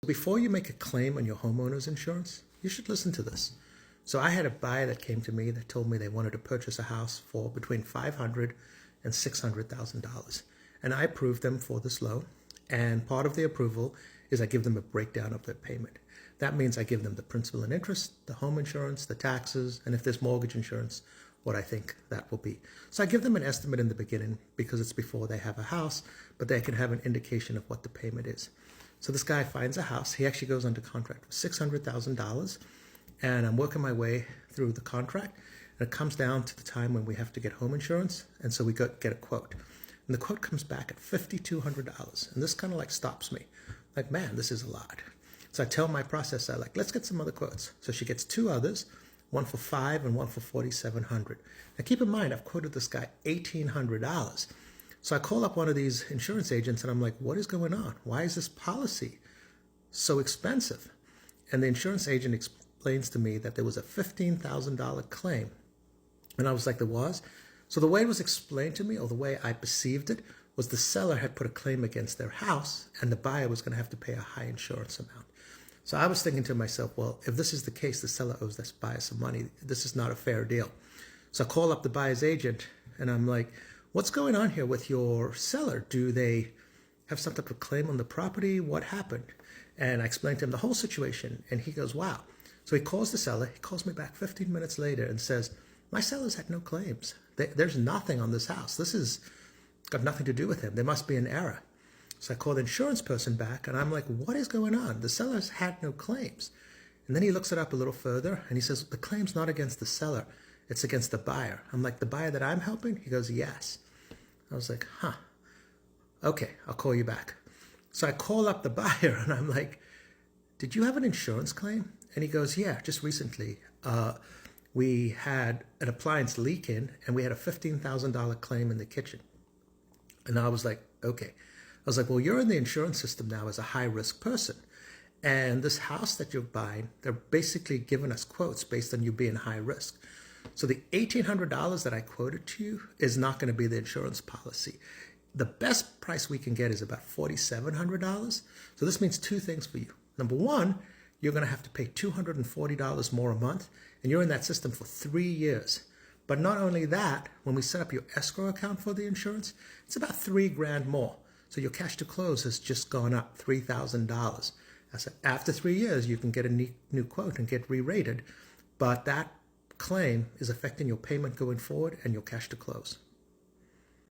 Before you make a claim on your homeowner's insurance, you should listen to this. So I had a buyer that came to me that told me they wanted to purchase a house for between $500,000 and $600,000. And I approved them for this loan. And part of the approval is I give them a breakdown of their payment. That means I give them the principal and interest, the home insurance, the taxes, and if there's mortgage insurance, what I think that will be. So I give them an estimate in the beginning because it's before they have a house, but they can have an indication of what the payment is. So this guy finds a house. He actually goes under contract for $600,000, and I'm working my way through the contract, and it comes down to the time when we have to get home insurance, and so we get a quote. And the quote comes back at $5,200, and this kind of like stops me. Like, man, this is a lot. So I tell my processor, like, let's get some other quotes. So she gets two others, one for $5,000 and one for $4,700. Now keep in mind, I've quoted this guy $1,800. So I call up one of these insurance agents and I'm like, what is going on? Why is this policy so expensive? And the insurance agent explains to me that there was a $15,000 claim. And I was like, there was? So the way it was explained to me, or the way I perceived it, was the seller had put a claim against their house and the buyer was going to have to pay a high insurance amount. So I was thinking to myself, well, if this is the case, the seller owes this buyer some money. This is not a fair deal. So I call up the buyer's agent and I'm like, what's going on here with your seller? Do they have some type of claim on the property? What happened? And I explained to him the whole situation and he goes, wow. So he calls the seller. He calls me back 15 minutes later and says, my seller's had no claims. There's nothing on this house. This has got nothing to do with him. There must be an error. So I call the insurance person back and I'm like, what is going on? The seller's had no claims. And then he looks it up a little further and he says, the claim's not against the seller. It's against the buyer. I'm like, the buyer that I'm helping? He goes, yes. I was like, huh, okay, I'll call you back. So I call up the buyer and I'm like, did you have an insurance claim? And he goes, yeah, just recently. We had an appliance leak in and we had a $15,000 claim in the kitchen. And I was like, okay. I was like, well, you're in the insurance system now as a high-risk person. And this house that you're buying, they're basically giving us quotes based on you being high risk. So the $1,800 that I quoted to you is not going to be the insurance policy. The best price we can get is about $4,700. So this means two things for you. Number one, you're going to have to pay $240 more a month, and you're in that system for 3 years. But not only that, when we set up your escrow account for the insurance, it's about $3,000 more. So your cash to close has just gone up $3,000. I said, after 3 years, you can get a new quote and get re-rated, but that claim is affecting your payment going forward and your cash to close.